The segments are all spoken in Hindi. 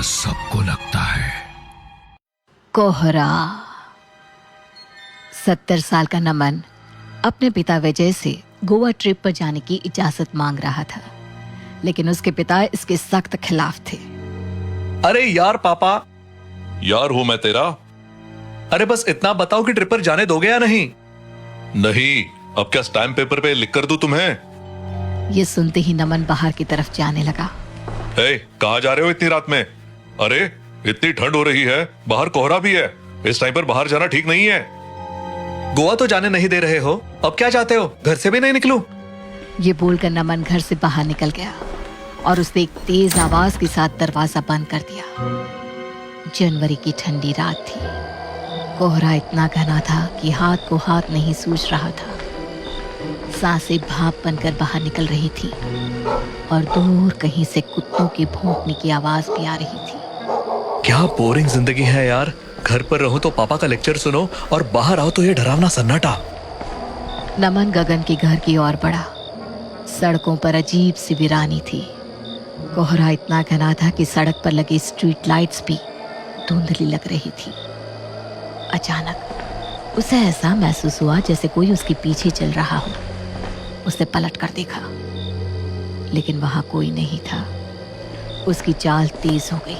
डर सबको लगता है। कोहरा। 70 साल का नमन अपने पिता विजय से गोवा ट्रिप पर जाने की इजाजत मांग रहा था, लेकिन उसके पिता इसके सख्त खिलाफ थे। अरे यार पापा। यार हूं मैं तेरा। अरे बस इतना बताओ कि ट्रिप पर जाने दोगे या नहीं? नहीं, अब क्या स्टैम्प पेपर पे लिख कर दूं तुम्हें? ये सुनते ही नमन बाहर की तरफ जाने लगा। कहाँ जा रहे हो इतनी रात में? अरे इतनी ठंड हो रही है, बाहर कोहरा भी है, इस टाइम पर बाहर जाना ठीक नहीं है। गोवा तो जाने नहीं दे रहे हो, अब क्या चाहते हो? घर से भी नहीं निकलूं? ये बोलकर नमन घर से बाहर निकल गया और उसने एक तेज आवाज के साथ दरवाजा बंद कर दिया। जनवरी की ठंडी रात थी। कोहरा इतना घना था कि हाथ को हाथ नहीं सूझ रहा था। सांसें भाप बनकर बाहर निकल रही थी और दूर कहीं से कुत्तों के भौंकने की आवाज भी आ रही थी। क्या बोरिंग जिंदगी है यार। घर पर रहो तो पापा का लेक्चर सुनो और बाहर आओ तो ये डरावना सन्नाटा। नमन गगन के घर की ओर बढ़ा। सड़कों पर अजीब सी वीरानी थी। कोहरा इतना घना था कि सड़क पर लगे स्ट्रीट लाइट्स भी धुंधली लग रही थी। अचानक उसे ऐसा महसूस हुआ जैसे कोई उसके पीछे चल रहा हो। उसने पलट कर देखा, लेकिन वहां कोई नहीं था। उसकी चाल तेज हो गई।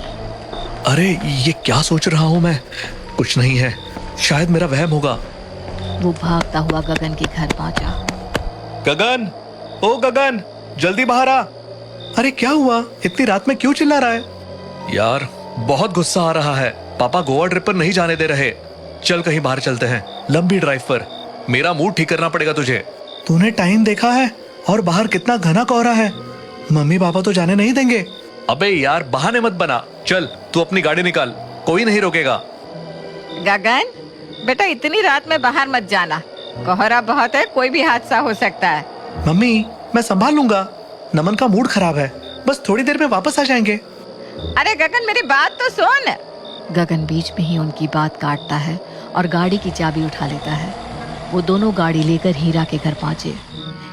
अरे ये क्या सोच रहा हूं मैं? कुछ नहीं है, शायद मेरा वहम होगा। वो भागता हुआ गगन के घर पहुंचा। गगन, ओ गगन, जल्दी बाहर आ। अरे क्या हुआ? इतनी रात में क्यों चिल्ला रहा है? यार बहुत गुस्सा आ रहा है। पापा गोवा ट्रिप पर नहीं जाने दे रहे। चल कहीं बाहर चलते हैं, लंबी ड्राइव पर। मेरा मूड ठीक करना पड़ेगा तुझे। तूने टाइम देखा है? और बाहर कितना घना कोहरा है। मम्मी पापा तो जाने नहीं देंगे। अबे यार बहाने मत बना। चल तू अपनी गाड़ी निकाल, कोई नहीं रोकेगा। गगन बेटा, इतनी रात में बाहर मत जाना। कोहरा बहुत है, कोई भी हादसा हो सकता है। मम्मी मैं संभाल लूंगा। नमन का मूड खराब है, बस थोड़ी देर में वापस आ जाएंगे। अरे गगन मेरी बात तो सुन। गगन बीच में ही उनकी बात काटता है और गाड़ी की चाबी उठा लेता है। वो दोनों गाड़ी लेकर हीरा के घर पहुंचे।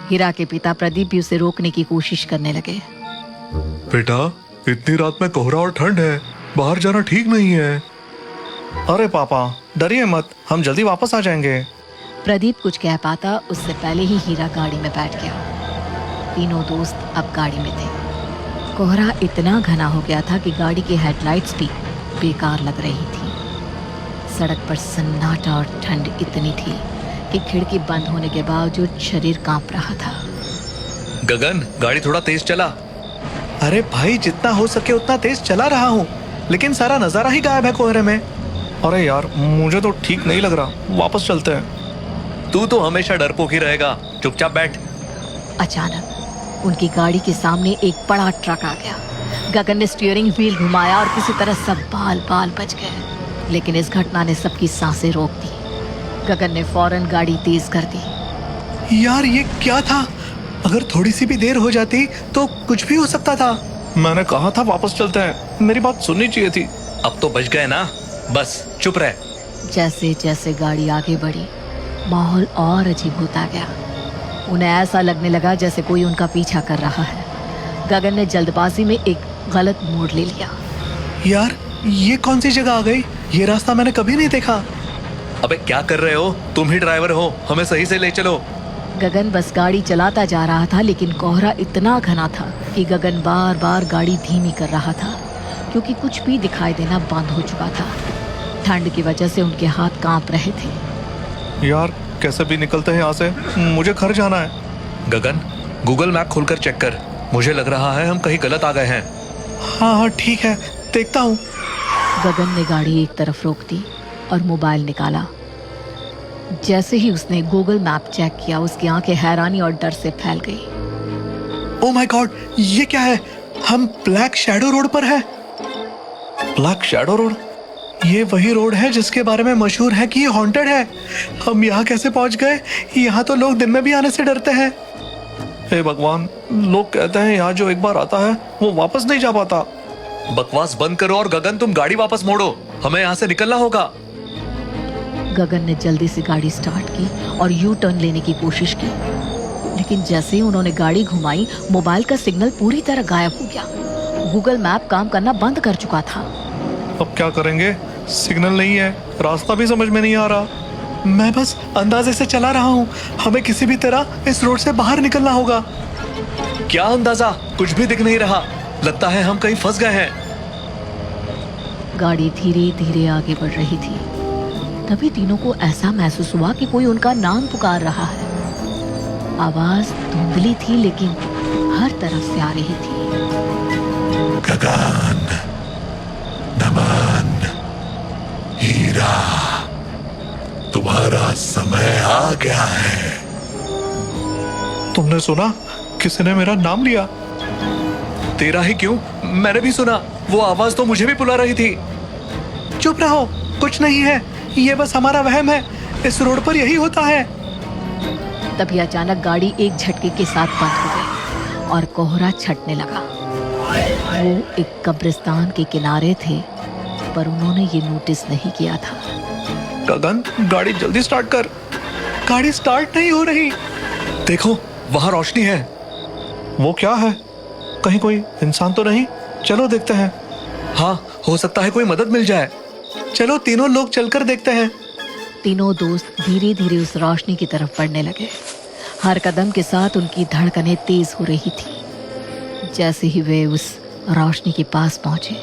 हीरा के पिता प्रदीप भी उसे रोकने की कोशिश करने लगे। बेटा, इतनी रात में कोहरा और ठंड है, बाहर जाना ठीक नहीं है। अरे पापा डरिए मत, हम जल्दी वापस आ जाएंगे। प्रदीप कुछ कह पाता उससे पहले ही हीरा गाड़ी में बैठ गया। तीनों दोस्त अब गाड़ी में थे। कोहरा इतना घना हो गया था कि गाड़ी की हेडलाइट्स भी बेकार लग रही थी। सड़क पर सन्नाटा और ठंड इतनी थी कि खिड़की बंद होने के बावजूद शरीर कांप रहा था। गगन गाड़ी थोड़ा तेज चला। अरे भाई जितना हो सके उतना तेज चला रहा हूँ, लेकिन सारा नजारा ही गायब है कोहरे में। अरे यार मुझे तो ठीक नहीं लग रहा, वापस चलते हैं। तू तो हमेशा डरपोक ही रहेगा, चुपचाप बैठ। अचानक उनकी गाड़ी के सामने एक बड़ा ट्रक आ गया। गगन ने स्टीयरिंग व्हील घुमाया और किसी तरह सब बाल बाल बच गए, लेकिन इस घटना ने सबकी सांसें रोक दी। गगन ने फौरन गाड़ी तेज कर दी। यार ये क्या था? अगर थोड़ी सी भी देर हो जाती तो कुछ भी हो सकता था। मैंने कहा था वापस चलते हैं, मेरी बात सुननी चाहिए थी। अब तो बच गए ना, बस चुप रह। जैसे जैसे गाड़ी आगे बढ़ी, माहौल और अजीब होता गया। उन्हें ऐसा लगने लगा जैसे कोई उनका पीछा कर रहा है। गगन ने जल्दबाजी में एक गलत मोड़ ले लिया। यार ये कौन सी जगह आ गई? ये रास्ता मैंने कभी नहीं देखा। अबे क्या कर रहे हो? तुम ही ड्राइवर हो, हमें सही से ले चलो। गगन बस गाड़ी चलाता जा रहा था, लेकिन कोहरा इतना घना था कि गगन बार बार गाड़ी धीमी कर रहा था, क्योंकि कुछ भी दिखाई देना बंद हो चुका था। ठंड की वजह से उनके हाथ कांप रहे थे। यार कैसे भी निकलते हैं यहाँ से, मुझे घर जाना है। गगन गूगल मैप खोलकर चेक कर, मुझे लग रहा है हम कहीं गलत आ गए हैं। हाँ ठीक है, देखता हूँ। गगन ने गाड़ी एक तरफ रोक दी और मोबाइल निकाला। जैसे ही उसने गूगल मैप चेक किया, उसकी आंखें हैरानी और डर से फैल गई। ओह माय गॉड, ये क्या है? हम ब्लैक शैडो रोड पर है। Black shadow road? ये वही रोड है जिसके बारे में मशहूर है कि ये हॉन्टेड है। हम यहाँ कैसे पहुंच गए? यहाँ तो लोग दिन में भी आने से डरते हैं। हे भगवान, लोग कहते हैं यहाँ जो एक बार आता है वो वापस नहीं जा पाता। बकवास बंद करो और गगन तुम गाड़ी वापस मोड़ो, हमें यहाँ से निकलना होगा। गगन ने जल्दी से गाड़ी स्टार्ट की और यू टर्न लेने की कोशिश की, लेकिन जैसे ही उन्होंने गाड़ी घुमाई, मोबाइल का सिग्नल पूरी तरह गायब हो गया। गूगल मैप काम करना बंद कर चुका था। अब क्या करेंगे? सिग्नल नहीं है, रास्ता भी समझ में नहीं आ रहा। मैं बस अंदाजे से चला रहा हूँ। हमें किसी भी तरह इस रोड से बाहर निकलना होगा। क्या अंदाजा? कुछ भी दिख नहीं रहा। लगता है हम कहीं फंस गए हैं। गाड़ी धीरे धीरे आगे बढ़ रही थी। तभी तीनों को ऐसा महसूस हुआ कि कोई उनका नाम पुकार रहा है। आवाज धुंधली थी लेकिन हर तरफ से आ रही थी। गगन, नमन, हीरा, तुम्हारा समय आ गया है। तुमने सुना? किसी ने मेरा नाम लिया। तेरा ही क्यों? मैंने भी सुना। वो आवाज तो मुझे भी बुला रही थी। चुप रहो, कुछ नहीं है। ये बस हमारा वहम है। इस रोड पर यही होता है। तभी अचानक गाड़ी एक झटके के साथ बंद हो गई और कोहरा छटने लगा। वो एक कब्रिस्तान के किनारे थे, पर उन्होंने ये नोटिस नहीं किया था। गगन, गाड़ी जल्दी स्टार्ट कर। गाड़ी स्टार्ट नहीं हो रही। देखो, वहां रोशनी है। वो क्या है? कहीं कोई इंसान तो नहीं? चलो देखते हैं। हाँ, हो सकता है कोई मदद मिल जाए। चलो तीनों लोग चलकर देखते हैं। तीनों दोस्त धीरे धीरे उस रोशनी की तरफ बढ़ने लगे। हर कदम के साथ उनकी धड़कनें तेज हो रही थी। जैसे ही वे उस रोशनी के पास पहुंचे,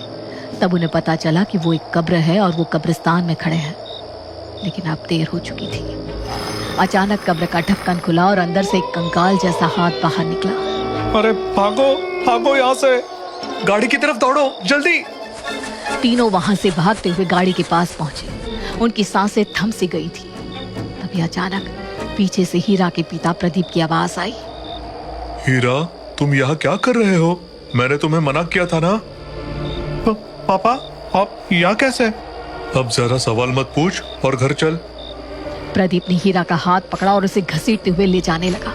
तब उन्हें पता चला कि वो एक कब्र है और वो कब्रिस्तान में खड़े हैं। लेकिन अब देर हो चुकी थी। अचानक कब्र का ढक्कन खुला और अंदर से एक कंकाल जैसा हाथ बाहर निकला। अरे भागो, भागो यहाँ से। गाड़ी की तरफ दौड़ो, जल्दी। तीनों वहां से भागते हुए गाड़ी के पास पहुंचे। उनकी सांसें थम सी गई थी। तभी अचानक पीछे से हीरा के पिता प्रदीप की आवाज आई। हीरा, तुम यहाँ क्या कर रहे हो? मैंने तुम्हें मना किया था ना। पापा, आप यहाँ कैसे? अब ज्यादा सवाल मत पूछ और घर चल। प्रदीप ने हीरा का हाथ पकड़ा और उसे घसीटते हुए ले जाने लगा।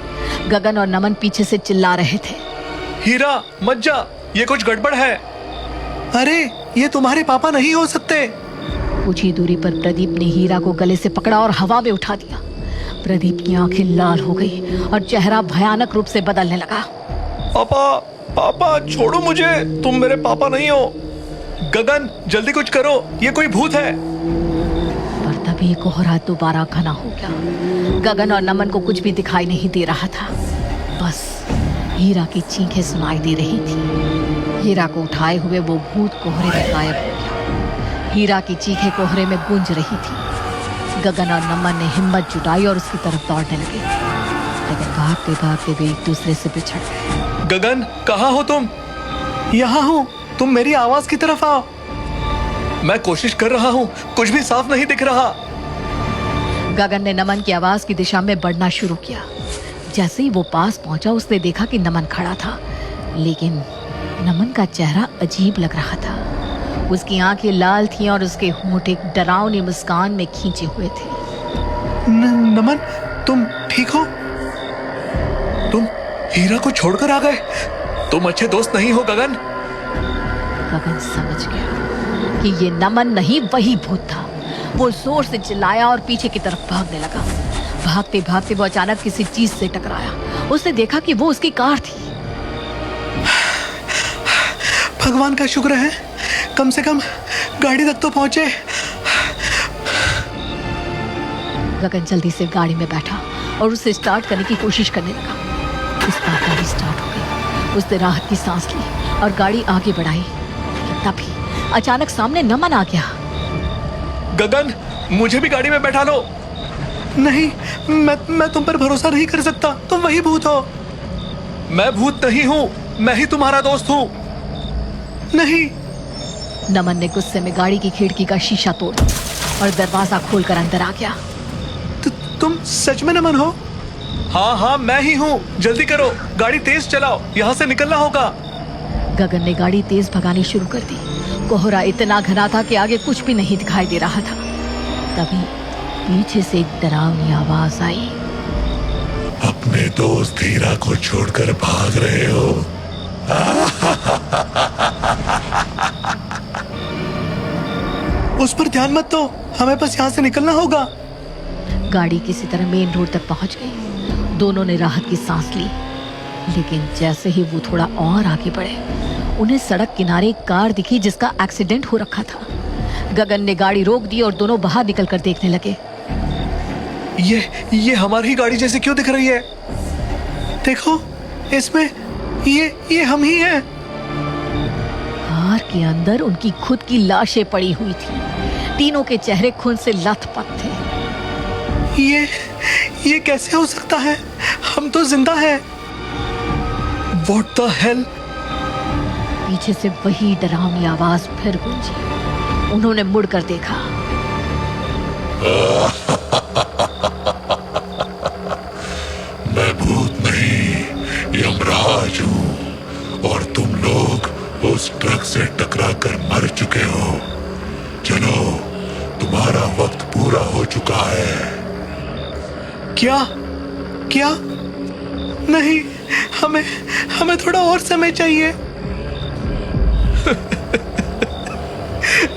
गगन और नमन पीछे से चिल्ला रहे थे। हीरा, मत जा, ये कुछ गड़बड़ है। अरे, ये तुम्हारे पापा नहीं हो सकते। कुछ ही दूरी पर प्रदीप ने हीरा को गले से पकड़ा और हवा में उठा दिया। प्रदीप की आंखें लाल हो गई और चेहरा भयानक रूप से बदलने लगा। पापा, पापा छोड़ो मुझे, तुम मेरे पापा नहीं हो। गगन, जल्दी कुछ करो, ये कोई भूत है। पर तभी कोहरा दोबारा घना हो गया। गगन और नमन को कुछ भी दिखाई नहीं दे रहा था। बस हीरा की चीखें सुनाई दे रही थी। हीरा को उठाए हुए वो भूत कोहरे में गायब हो गया। हीरा की चीखें कोहरे में गूंज रही थी। गगन और नमन ने हिम्मत जुटाई और उसकी तरफ दौड़ने लगे। लेकिन भागते भागते वे एक दूसरे से बिछड़ गए। गगन, कहाँ हो तुम? यहाँ हूँ, तुम मेरी आवाज की तरफ आओ। मैं कोशिश कर रहा हूँ, कुछ भी साफ नहीं दिख रहा। गगन ने नमन की आवाज की दिशा में बढ़ना शुरू किया। जैसे ही वो पास पहुंचा, उसने देखा कि नमन खड़ा था, लेकिन नमन का चेहरा अजीब लग रहा था। उसकी आंखें लाल थीं और उसके होंठ एक डरावनी मुस्कान में खींचे हुए थे। नमन, तुम ठीक हो? तुम हीरा को छोड़कर आ गए? तुम अच्छे दोस्त नहीं हो गगन। गगन समझ गया कि ये नमन नहीं, वही भूत था। वो जोर से चिल्लाया और पीछे की तरफ भागने लगा। भागते भागते वो अचानक किसी चीज से टकराया। उसने देखा कि वो उसकी कार थी। भगवान का शुक्र है, कम से कम गाड़ी तक तो पहुंचे। गगन जल्दी से गाड़ी में बैठा और उसे स्टार्ट करने की कोशिश करने लगा। इस बार गाड़ी स्टार्ट हो गई। उसने राहत की सांस ली और गाड़ी आगे बढ़ाई। लेकिन तभी अचानक सामने नमन आ गया। गगन, मुझे भी गाड़ी में बैठा लो। नहीं, मैं तुम पर भरोसा नहीं कर सकता। तुम वही भूत हो। मैं भूत नहीं हूँ, मैं ही तुम्हारा दोस्त हूँ। नहीं। नमन ने गुस्से में गाड़ी की खिड़की का शीशा तोड़ और दरवाजा खोलकर अंदर आ गया। तुम सच में नमन हो? हाँ हाँ, मैं ही हूँ। जल्दी करो, गाड़ी तेज चलाओ, यहाँ से निकलना होगा। गगन ने गाड़ी तेज भगानी शुरू कर दी। कोहरा इतना घना था कि आगे कुछ भी नहीं दिखाई दे रहा था। तभी पीछे से एक डरावनी आवाज आई। अपने दोस्त हीरा को छोड़कर भाग रहे हो? उस पर ध्यान मत दो, हमें बस यहाँ से निकलना होगा। गाड़ी किसी तरह मेन रोड तक पहुंच गई। दोनों ने राहत की सांस ली। लेकिन जैसे ही वो थोड़ा और आगे बढ़े, उन्हें सड़क किनारे एक कार दिखी जिसका एक्सीडेंट हो रखा था। गगन ने गाड़ी रोक दी और दोनों बाहर निकलकर देखने लगे। ये हमारी ही गाड़ी जैसी क्यों दिख रही है? देखो, इसमें ये हम ही हैं। कार के अंदर उनकी खुद की लाशें पड़ी हुई थी। तीनों के चेहरे खून से लथपथ थे। ये कैसे हो सकता है? हम तो जिंदा हैं। What the hell? पीछे से वही डरावनी आवाज फिर गूंजी। उन्होंने मुड़कर देखा। मैं भूत नहीं, यमराज हूँ, और तुम लोग उस ट्रक से टकराकर मर चुके हो। चलो, तुम्हारा वक्त पूरा हो चुका है। क्या? नहीं, हमें थोड़ा और समय चाहिए।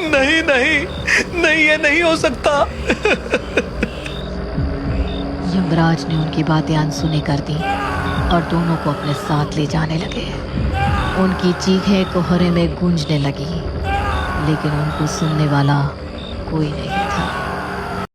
नहीं, ये नहीं हो सकता। यमराज ने उनकी बातें अनसुनी कर दी और दोनों को अपने साथ ले जाने लगे। उनकी चीखें कोहरे में गूंजने लगी, लेकिन उनको सुनने वाला कोई नहीं।